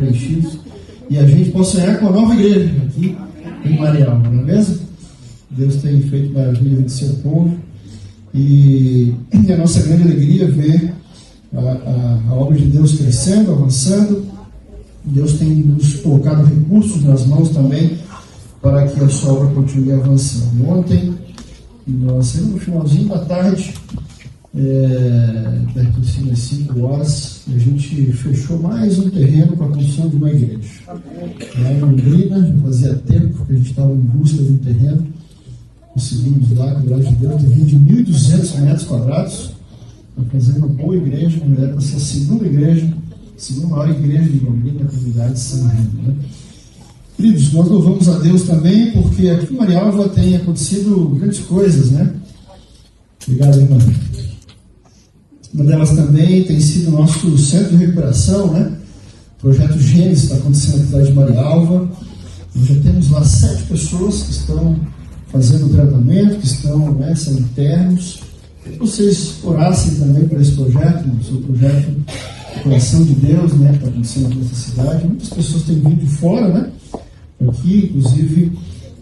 preenchidos, e a gente possa sonhar com a nova igreja aqui em Marialva, não é mesmo? Deus tem feito maravilha de seu povo, e a nossa grande alegria é ver a obra de Deus crescendo, avançando. Deus tem nos colocado recursos nas mãos também para que a sua obra continue avançando. Ontem, nós, no finalzinho da tarde, perto de 5 horas, a gente fechou mais um terreno para a construção de uma igreja. Lá em Londrina, já fazia tempo que a gente estava em busca de um terreno. Conseguimos lá, com a graça de Deus, terreno de 1.200 metros quadrados, para fazer uma boa igreja, uma mulher para ser a segunda maior igreja de Londrina, na comunidade de São Remo, né? Queridos, nós louvamos a Deus também, porque aqui em Marialva tem acontecido grandes coisas, né? Obrigado, irmã. Uma delas também tem sido o nosso centro de recuperação, né? O projeto Gênesis está acontecendo na cidade de Marialva. Nós já temos lá 7 pessoas que estão fazendo o tratamento, que estão, né, são internos. Que vocês orassem também por esse projeto, o seu projeto do coração de Deus, né? Que está acontecendo aqui nessa cidade. Muitas pessoas têm vindo de fora, né? Aqui, inclusive,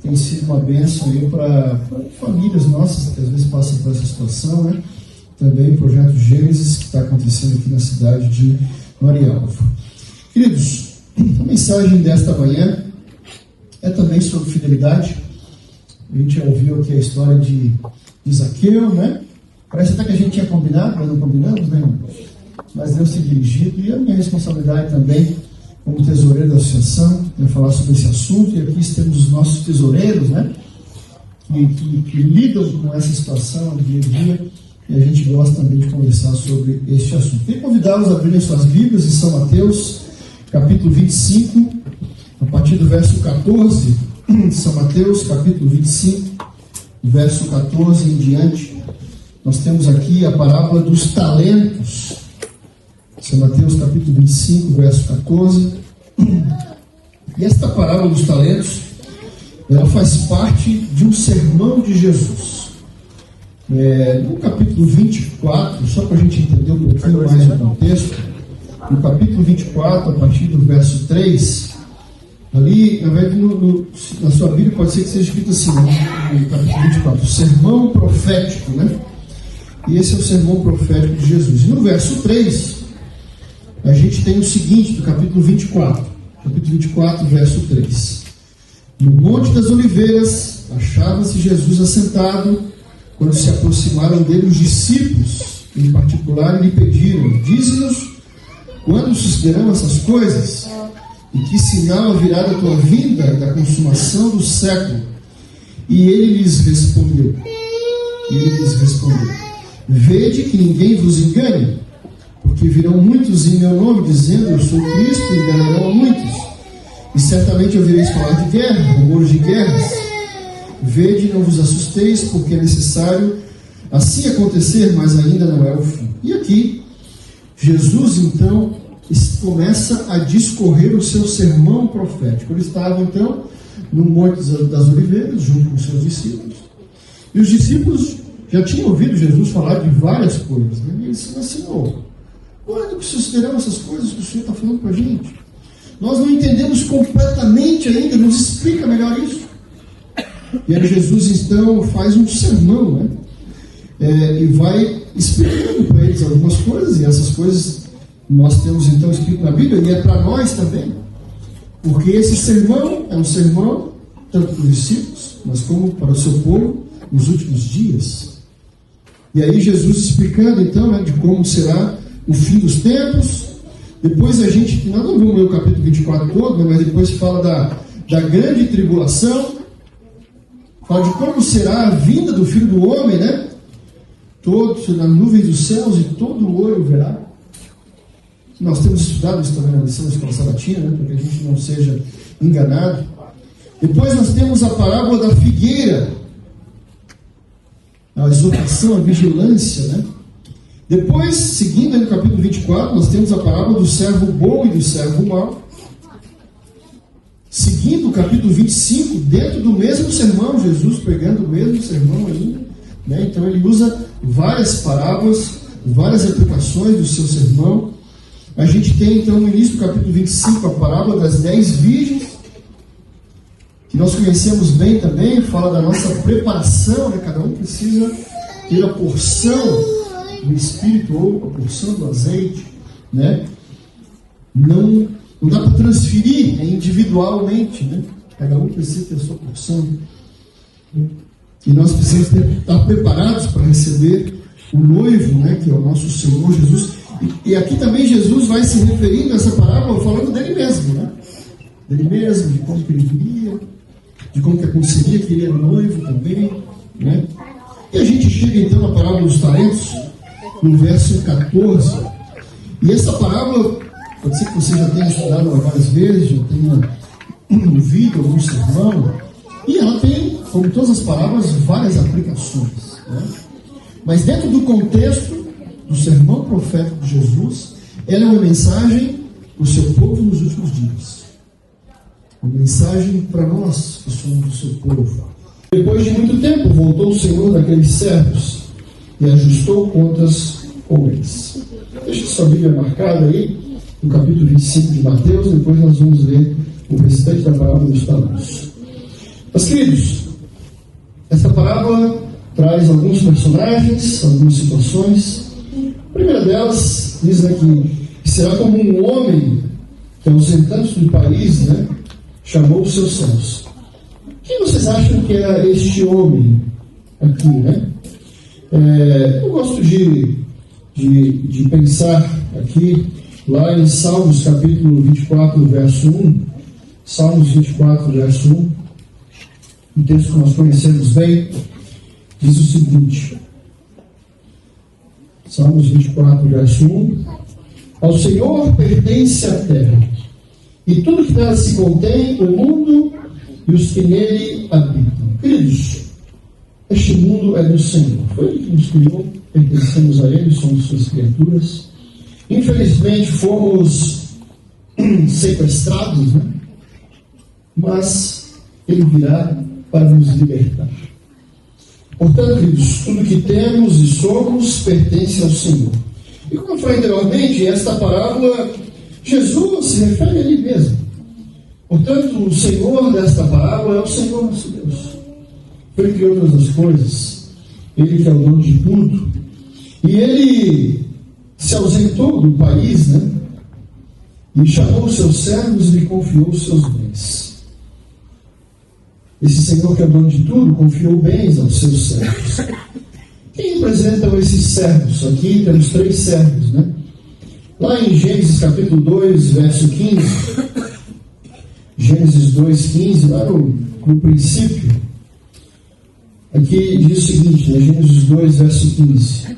tem sido uma bênção aí para famílias nossas que às vezes passam por essa situação, né? Também o projeto Gênesis, que está acontecendo aqui na cidade de Marialva. Queridos, a mensagem desta manhã é também sobre fidelidade. A gente já ouviu aqui a história de Zaqueu, né? Parece até que a gente tinha combinado, mas não combinamos, né, irmão? Mas Deus tem dirigido, e a minha responsabilidade também, como tesoureiro da associação, é falar sobre esse assunto. E aqui temos os nossos tesoureiros, né? Que lidam com essa situação dia a dia, e a gente gosta também de conversar sobre este assunto. Queria convidá-los a abrirem suas Bíblias em São Mateus, capítulo 25, a partir do verso 14. São Mateus, capítulo 25, verso 14 em diante. Nós temos aqui a parábola dos talentos. São Mateus, capítulo 25, verso 14. E esta parábola dos talentos, ela faz parte de um sermão de Jesus. No capítulo 24, só para a gente entender um pouquinho mais o contexto, no capítulo 24, a partir do verso 3, ali, na verdade, na sua Bíblia pode ser que seja escrito assim, no capítulo 24, o sermão profético, né? E esse é o sermão profético de Jesus. E no verso 3, a gente tem o seguinte, do capítulo 24, verso 3. No Monte das Oliveiras, achava-se Jesus assentado. Quando se aproximaram dele os discípulos, em particular, lhe pediram: dize-nos, quando sucederão essas coisas? E que sinal haverá da tua vinda e da consumação do século? E ele lhes respondeu: vede que ninguém vos engane, porque virão muitos em meu nome, dizendo: eu sou Cristo, e enganarão a muitos. E certamente ouvireis falar de guerra, rumores de guerras. Vede e não vos assusteis, porque é necessário assim acontecer, mas ainda não é o fim. E aqui, Jesus então começa a discorrer o seu sermão profético. Ele estava então no Monte das Oliveiras, junto com os seus discípulos. E os discípulos já tinham ouvido Jesus falar de várias coisas, né? E ele se ensinou: quando que sucederão essas coisas que o Senhor está falando para a gente? Nós não entendemos completamente ainda, nos explica melhor isso. E aí Jesus então faz um sermão, né? E vai explicando para eles algumas coisas, e essas coisas nós temos então escrito na Bíblia, e é para nós também, porque esse sermão é um sermão tanto para os discípulos, mas como para o seu povo nos últimos dias. E aí Jesus explicando então, né, de como será o fim dos tempos. Depois nós não vamos ler o capítulo 24 todo, né, mas depois fala da grande tribulação. Fala de como será a vinda do Filho do Homem, né? Todos nas nuvens dos céus, e todo o olho verá. Nós temos estudado isso também na lição da Escola Sabatina, né? Para que a gente não seja enganado. Depois nós temos a parábola da figueira, a exortação, a vigilância, né? Depois, seguindo no capítulo 24, nós temos a parábola do servo bom e do servo mau. Seguindo o capítulo 25, dentro do mesmo sermão, Jesus pregando o mesmo sermão ainda, né? Então ele usa várias parábolas, várias aplicações do seu sermão. A gente tem então no início do capítulo 25 a parábola das 10 virgens, que nós conhecemos bem também, fala da nossa preparação, né? Cada um precisa ter a porção do Espírito ou a porção do azeite, né? Não dá para transferir, individualmente, né? Cada um precisa ter a sua porção. E nós precisamos estar preparados para receber o noivo, né? Que é o nosso Senhor Jesus. E aqui também Jesus vai se referindo a essa parábola falando dele mesmo, né? Dele mesmo, de como que ele viria, de como que aconteceria que ele era noivo também, né? E a gente chega então na parábola dos talentos, no verso 14. E essa parábola, pode ser que você já tenha estudado ela várias vezes, já tenha ouvido algum sermão, e ela tem, como todas as parábolas, várias aplicações, né? Mas dentro do contexto do sermão profético de Jesus, ela é uma mensagem para o seu povo nos últimos dias. Uma mensagem para nós que somos o seu povo. Depois de muito tempo, voltou o Senhor daqueles servos e ajustou contas com eles. Deixa sua Bíblia marcada aí, no capítulo 25 de Mateus, depois nós vamos ler o restante da parábola dos talentos. Mas, queridos, essa parábola traz alguns personagens, algumas situações. A primeira delas diz que será como um homem que, ausentando-se do país, né, chamou os seus servos. Quem vocês acham que era este homem aqui, né? Eu gosto de pensar aqui, lá em Salmos capítulo 24, verso 1, Salmos 24, verso 1, um texto que nós conhecemos bem, diz o seguinte, Salmos 24, verso 1, ao Senhor pertence a terra, e tudo que nela se contém, o mundo e os que nele habitam. Queridos, este mundo é do Senhor. Foi Ele que nos criou, pertencemos a Ele, somos suas criaturas. Infelizmente fomos sequestrados, né? Mas Ele virá para nos libertar. Portanto, queridos, tudo que temos e somos pertence ao Senhor. E como eu falei anteriormente, esta parábola, Jesus se refere a Ele mesmo. Portanto, o Senhor desta parábola é o Senhor nosso Deus. Ele criou todas as coisas, Ele que é o dono de tudo. E Ele se ausentou do país, né? E chamou os seus servos e lhe confiou os seus bens. Esse Senhor que é o dono de tudo, confiou bens aos seus servos. Quem representam esses servos? Aqui temos 3 servos, né? Lá em Gênesis capítulo 2, verso 15, Gênesis 2,15, lá no princípio, aqui diz o seguinte, né? Gênesis 2, verso 15.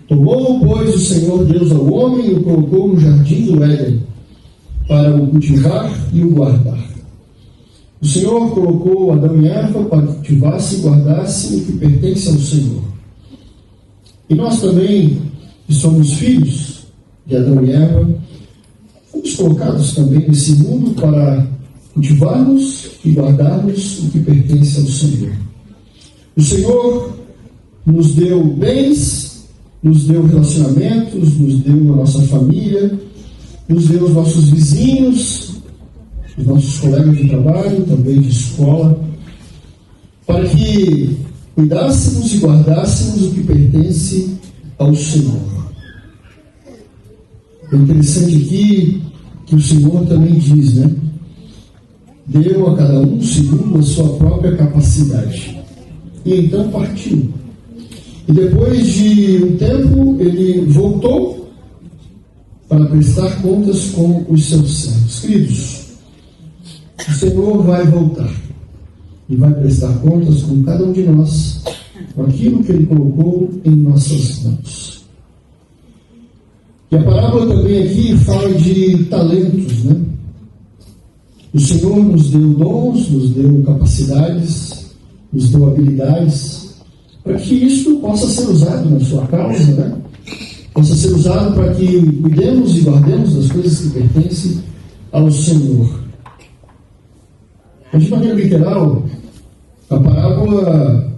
Tomou, pois, o Senhor Deus ao homem e o colocou no jardim do Éden, para o cultivar e o guardar. O Senhor colocou Adão e Eva para que cultivassem e guardassem o que pertence ao Senhor. E nós também, que somos filhos de Adão e Eva, fomos colocados também nesse mundo para cultivarmos e guardarmos o que pertence ao Senhor. O Senhor nos deu bens, nos deu relacionamentos, nos deu a nossa família, nos deu os nossos vizinhos, os nossos colegas de trabalho, também de escola, para que cuidássemos e guardássemos o que pertence ao Senhor. É interessante aqui que o Senhor também diz, né? Deu a cada um segundo a sua própria capacidade. E então partiu. E depois de um tempo, ele voltou para prestar contas com os seus servos. Queridos, o Senhor vai voltar e vai prestar contas com cada um de nós, com aquilo que Ele colocou em nossas mãos. E a parábola também aqui fala de talentos, né? O Senhor nos deu dons, nos deu capacidades, nos deu habilidades, para que isso possa ser usado na sua causa, né? Possa ser usado para que cuidemos e guardemos das coisas que pertencem ao Senhor. Mas de maneira literal, a parábola,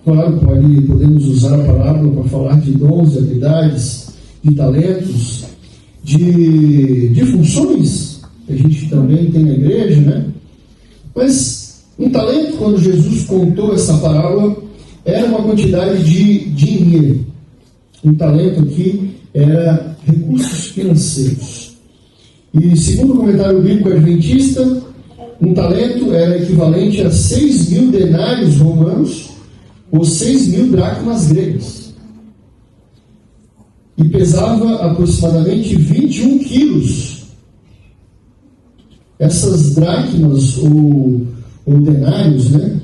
claro, podemos usar a parábola para falar de dons, de habilidades, de talentos, de funções que a gente também tem na igreja, né? Mas um talento, quando Jesus contou essa parábola, era uma quantidade de dinheiro. Um talento aqui era recursos financeiros. E segundo o comentário bíblico adventista, um talento era equivalente a 6.000 denários romanos ou 6.000 dracmas gregas. E pesava aproximadamente 21 quilos. Essas dracmas ou denários, né,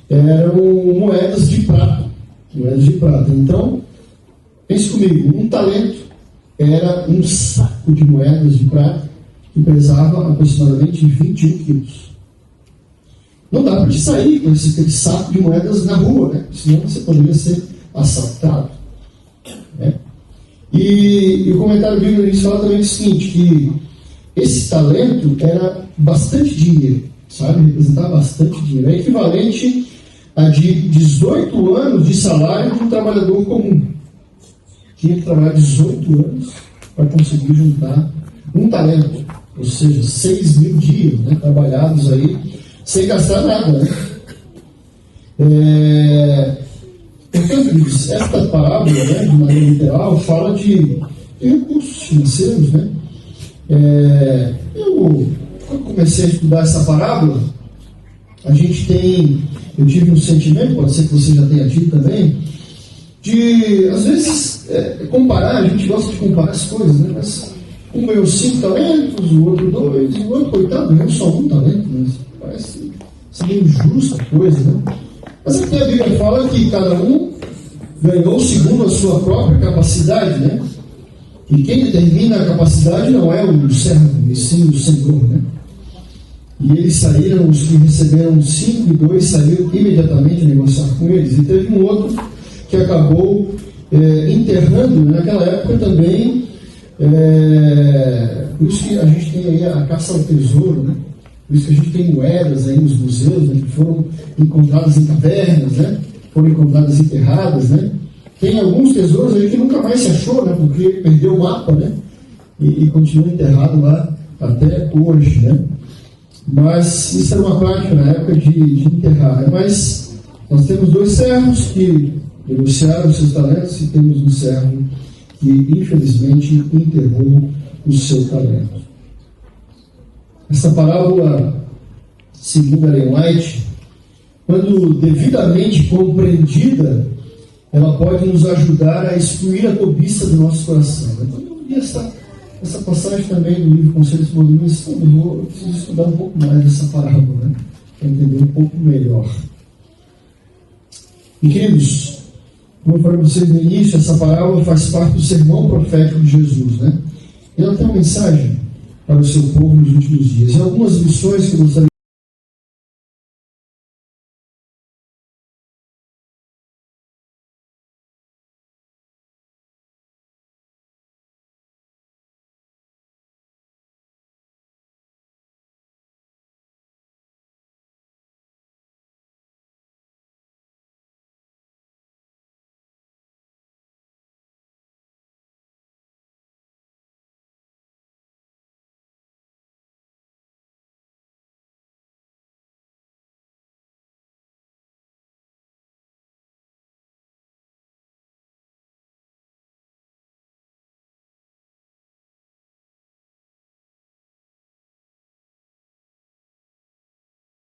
eram moedas de prata. Moedas de prata. Então, pense comigo, um talento era um saco de moedas de prata que pesava aproximadamente 21 quilos. Não dá para te sair com esse saco de moedas na rua, né? Senão você poderia ser assaltado. Né? E o comentário bíblico fala também o seguinte, que esse talento era bastante dinheiro, sabe? Representava bastante dinheiro. É equivalente a de 18 anos de salário de um trabalhador comum. Tinha que trabalhar 18 anos para conseguir juntar um talento, ou seja, 6.000 dias, né, trabalhados aí, sem gastar nada. Né? Portanto, esta parábola, né, de maneira literal, fala de recursos financeiros. Né? Quando comecei a estudar essa parábola, eu tive um sentimento, pode ser que você já tenha tido também, de, às vezes, comparar, a gente gosta de comparar as coisas, né? Mas um ganhou 5 talentos, o outro 2, e o outro, coitado, ganhou só 1 talento, né? Parece meio injusta a coisa, né? Mas aqui a Bíblia fala que cada um ganhou segundo a sua própria capacidade, né? E quem determina a capacidade não é o servo, e sim o Senhor, né? E eles saíram, os que receberam 5 e 2 saíram imediatamente a negociar com eles. E teve um outro que acabou enterrando, naquela época também, por isso que a gente tem aí a caça ao tesouro, né? Por isso que a gente tem moedas aí nos museus, né, que foram encontradas em cavernas, né? Foram encontradas enterradas, né? Tem alguns tesouros aí que nunca mais se achou, né? Porque perdeu o mapa, né? E continua enterrado lá até hoje, né? Mas isso era uma prática na época de enterrar, né? Mas nós temos 2 servos que negociaram os seus talentos e temos um servo que infelizmente enterrou o seu talento. Essa parábola, segundo Ellen White, quando devidamente compreendida, ela pode nos ajudar a excluir a cobiça do nosso coração. Então eu li essa passagem também do livro Conselhos Volumes, eu preciso estudar um pouco mais dessa parábola, né, para entender um pouco melhor. E, queridos, como eu falei para vocês no início, essa parábola faz parte do sermão profético de Jesus, né? Ela tem uma mensagem para o seu povo nos últimos dias. E algumas lições que eu gostaria